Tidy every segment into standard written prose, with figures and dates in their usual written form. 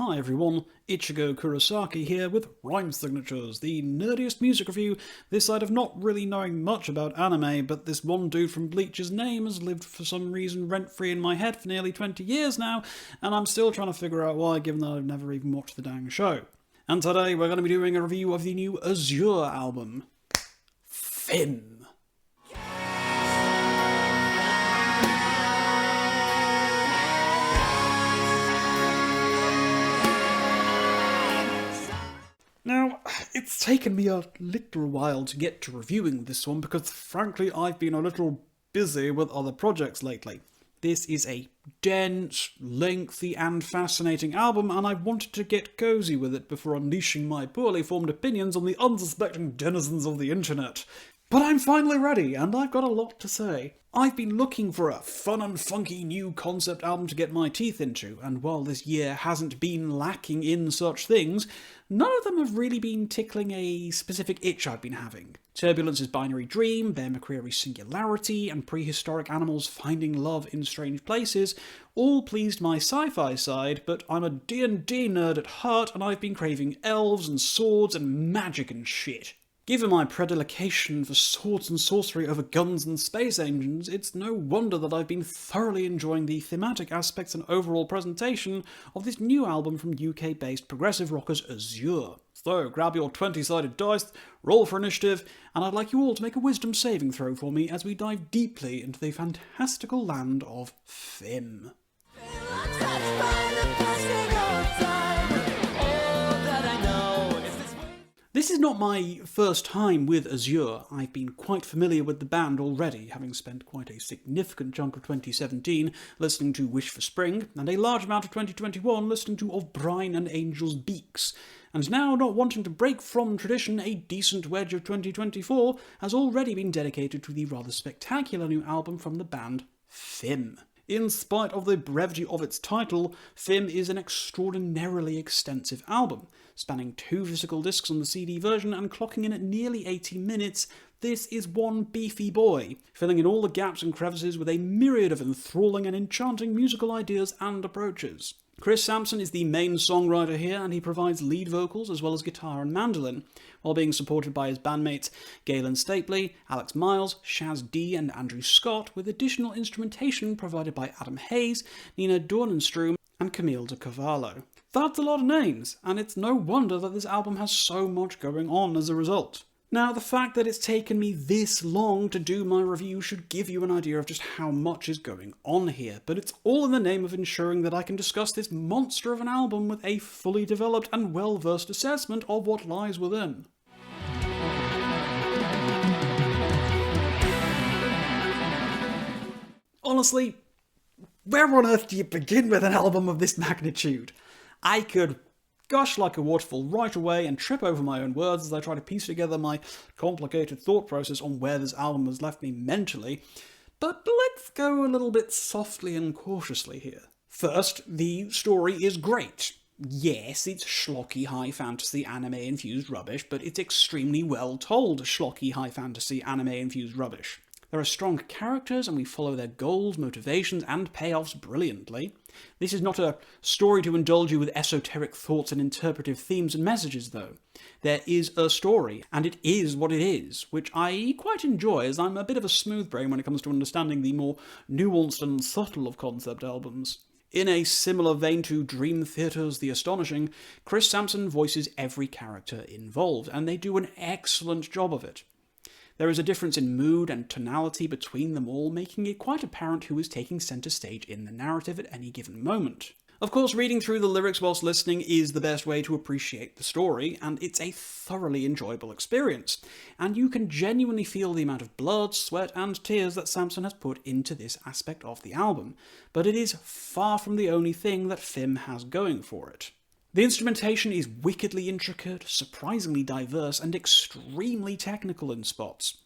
Hi everyone, Ichigo Kurosaki here with Rhyme Signatures, the nerdiest music review this side of not really knowing much about anime, but this one dude from Bleach's name has lived for some reason rent-free in my head for nearly 20 years now, and I'm still trying to figure out why, given that I've never even watched the dang show. And today we're going to be doing a review of the new Azure album, Fim. Now, it's taken me a little while to get to reviewing this one because, frankly, I've been a little busy with other projects lately. This is a dense, lengthy and fascinating album, and I wanted to get cozy with it before unleashing my poorly formed opinions on the unsuspecting denizens of the internet. But I'm finally ready, and I've got a lot to say. I've been looking for a fun and funky new concept album to get my teeth into, and while this year hasn't been lacking in such things, none of them have really been tickling a specific itch I've been having. Turbulence's Binary Dream, Bear McCreary's Singularity, and Prehistoric Animals Finding Love in Strange Places all pleased my sci-fi side, but I'm a D&D nerd at heart, and I've been craving elves and swords and magic and shit. Given my predilection for swords and sorcery over guns and space engines, it's no wonder that I've been thoroughly enjoying the thematic aspects and overall presentation of this new album from UK-based progressive rockers Azure. So grab your 20-sided dice, roll for initiative, and I'd like you all to make a wisdom saving throw for me as we dive deeply into the fantastical land of Fim. This is not my first time with Azure. I've been quite familiar with the band already, having spent quite a significant chunk of 2017 listening to Wish for Spring, and a large amount of 2021 listening to Of Brine and Angels' Beaks. And now, not wanting to break from tradition, a decent wedge of 2024 has already been dedicated to the rather spectacular new album from the band, Fim. In spite of the brevity of its title, Fim is an extraordinarily extensive album. Spanning 2 physical discs on the CD version and clocking in at nearly 80 minutes, this is one beefy boy, filling in all the gaps and crevices with a myriad of enthralling and enchanting musical ideas and approaches. Chris Sampson is the main songwriter here, and he provides lead vocals as well as guitar and mandolin, while being supported by his bandmates Galen Stapley, Alex Miles, Shaz D and Andrew Scott, with additional instrumentation provided by Adam Hayes, Nina Dornenstrom and Camille de Cavallo. That's a lot of names, and it's no wonder that this album has so much going on as a result. Now, the fact that it's taken me this long to do my review should give you an idea of just how much is going on here, but it's all in the name of ensuring that I can discuss this monster of an album with a fully developed and well-versed assessment of what lies within. Honestly, where on earth do you begin with an album of this magnitude? I could gush like a waterfall right away and trip over my own words as I try to piece together my complicated thought process on where this album has left me mentally, but let's go a little bit softly and cautiously here. First, the story is great. Yes, it's schlocky high fantasy anime infused rubbish, but it's extremely well told schlocky high fantasy anime infused rubbish. There are strong characters, and we follow their goals, motivations, and payoffs brilliantly. This is not a story to indulge you with esoteric thoughts and interpretive themes and messages, though. There is a story, and it is what it is, which I quite enjoy, as I'm a bit of a smooth brain when it comes to understanding the more nuanced and subtle of concept albums. In a similar vein to Dream Theater's The Astonishing, Chris Sampson voices every character involved, and they do an excellent job of it. There is a difference in mood and tonality between them all, making it quite apparent who is taking centre stage in the narrative at any given moment. Of course, reading through the lyrics whilst listening is the best way to appreciate the story, and it's a thoroughly enjoyable experience. And you can genuinely feel the amount of blood, sweat, and tears that Sampson has put into this aspect of the album, but it is far from the only thing that Fim has going for it. The instrumentation is wickedly intricate, surprisingly diverse, and extremely technical in spots.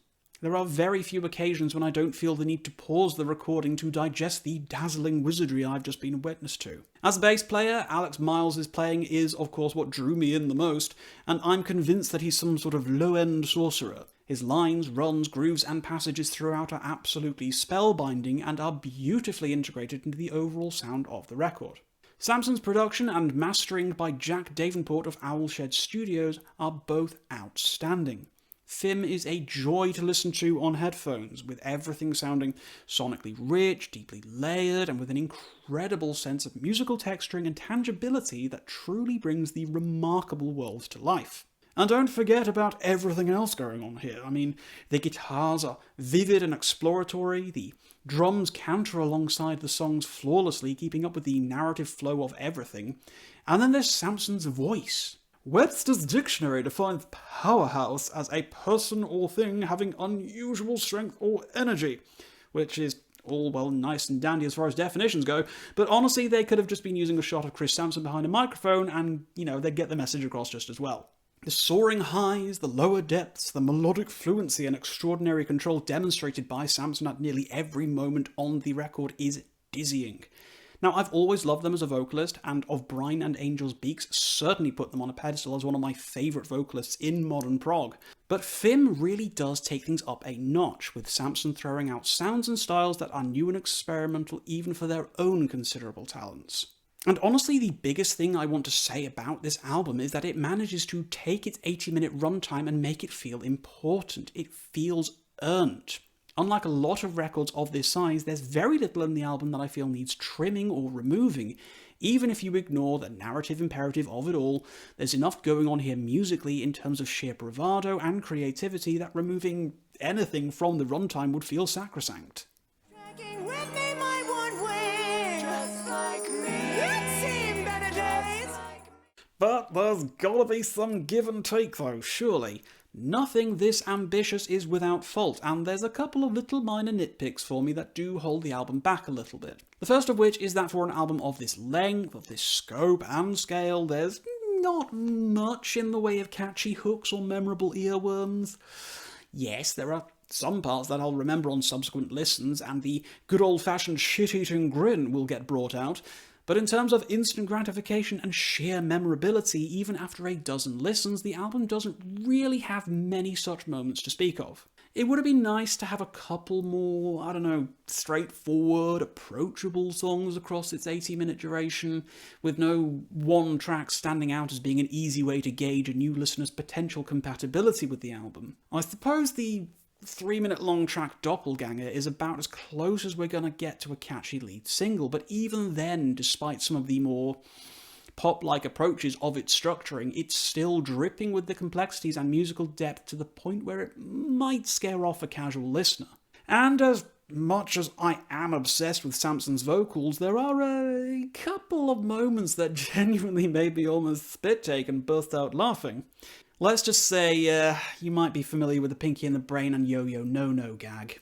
There are very few occasions when I don't feel the need to pause the recording to digest the dazzling wizardry I've just been witness to. As a bass player, Alex Miles' playing is, of course, what drew me in the most, and I'm convinced that he's some sort of low-end sorcerer. His lines, runs, grooves, and passages throughout are absolutely spellbinding and are beautifully integrated into the overall sound of the record. Samson's production and mastering by Jack Davenport of Owlshed Studios are both outstanding. FIM is a joy to listen to on headphones, with everything sounding sonically rich, deeply layered, and with an incredible sense of musical texturing and tangibility that truly brings the remarkable world to life. And don't forget about everything else going on here. I mean, the guitars are vivid and exploratory, the drums canter alongside the songs flawlessly, keeping up with the narrative flow of everything, and then there's Samson's voice. Webster's Dictionary defines powerhouse as a person or thing having unusual strength or energy, which is all well nice and dandy as far as definitions go, but honestly they could have just been using a shot of Chris Samson behind a microphone and, they'd get the message across just as well. The soaring highs, the lower depths, the melodic fluency and extraordinary control demonstrated by Samson at nearly every moment on the record is dizzying. Now, I've always loved them as a vocalist, and Of Brine and Angel's Beaks certainly put them on a pedestal as one of my favourite vocalists in modern prog. But FIM really does take things up a notch, with Samson throwing out sounds and styles that are new and experimental even for their own considerable talents. And honestly, the biggest thing I want to say about this album is that it manages to take its 80-minute runtime and make it feel important. It feels earned. Unlike a lot of records of this size, there's very little in the album that I feel needs trimming or removing. Even if you ignore the narrative imperative of it all, there's enough going on here musically in terms of sheer bravado and creativity that removing anything from the runtime would feel sacrosanct. But there's gotta be some give and take though, surely. Nothing this ambitious is without fault, and there's a couple of little minor nitpicks for me that do hold the album back a little bit. The first of which is that for an album of this length, of this scope and scale, there's not much in the way of catchy hooks or memorable earworms. Yes, there are some parts that I'll remember on subsequent listens, and the good old-fashioned shit-eating grin will get brought out, but in terms of instant gratification and sheer memorability, even after a dozen listens, the album doesn't really have many such moments to speak of. It would have been nice to have a couple more, straightforward, approachable songs across its 80-minute duration, with no one track standing out as being an easy way to gauge a new listener's potential compatibility with the album. I suppose the 3-minute long track Doppelganger is about as close as we're going to get to a catchy lead single, but even then, despite some of the more pop-like approaches of its structuring, it's still dripping with the complexities and musical depth to the point where it might scare off a casual listener. And as much as I am obsessed with Samson's vocals, there are a couple of moments that genuinely made me almost spit-take and burst out laughing. Let's just say you might be familiar with the Pinky and the Brain and Yo-Yo No-No gag.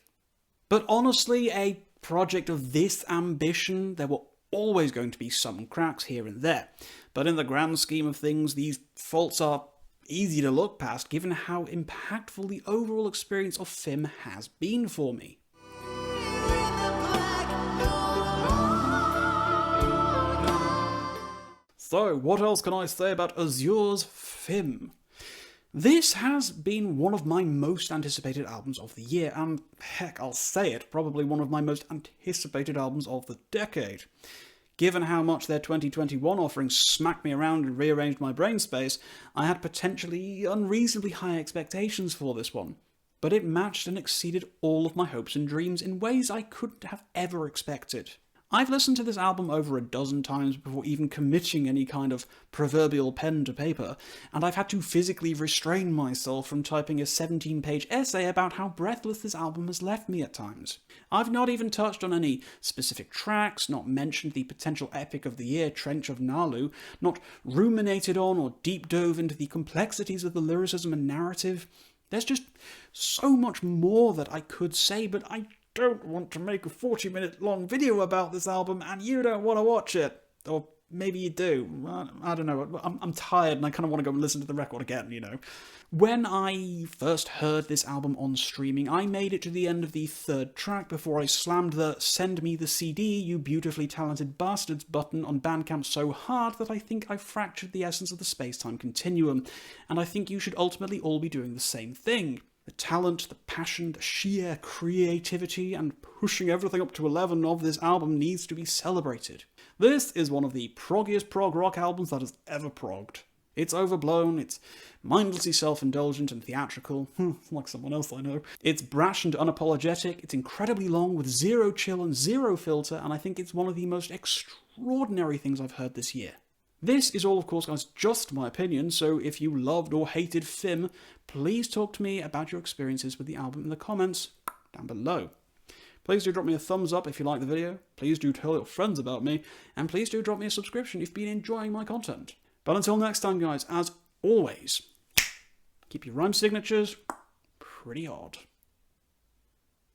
But honestly, a project of this ambition, there were always going to be some cracks here and there. But in the grand scheme of things, these faults are easy to look past given how impactful the overall experience of FIM has been for me. So, what else can I say about Azure's FIM? This has been one of my most anticipated albums of the year, and heck, I'll say it, probably one of my most anticipated albums of the decade. Given how much their 2021 offerings smacked me around and rearranged my brain space, I had potentially unreasonably high expectations for this one. But it matched and exceeded all of my hopes and dreams in ways I couldn't have ever expected. I've listened to this album over a dozen times before even committing any kind of proverbial pen to paper, and I've had to physically restrain myself from typing a 17-page essay about how breathless this album has left me at times. I've not even touched on any specific tracks, not mentioned the potential epic of the year, Trench of Nalu, not ruminated on or deep dove into the complexities of the lyricism and narrative. There's just so much more that I could say, but I don't want to make a 40-minute long video about this album and you don't want to watch it. Or maybe you do. I don't know. I'm tired and I kind of want to go and listen to the record again, When I first heard this album on streaming, I made it to the end of the third track before I slammed the "Send me the CD, you beautifully talented bastards" button on Bandcamp so hard that I think I fractured the essence of the space-time continuum, and I think you should ultimately all be doing the same thing. The talent, the passion, the sheer creativity, and pushing everything up to 11 of this album needs to be celebrated. This is one of the proggiest prog rock albums that has ever progged. It's overblown, it's mindlessly self-indulgent and theatrical, like someone else I know. It's brash and unapologetic, it's incredibly long with zero chill and zero filter, and I think it's one of the most extraordinary things I've heard this year. This is all, of course, guys, just my opinion, so if you loved or hated Fim, please talk to me about your experiences with the album in the comments down below. Please do drop me a thumbs up if you like the video, please do tell your friends about me, and please do drop me a subscription if you've been enjoying my content. But until next time, guys, as always, keep your rhyme signatures pretty odd.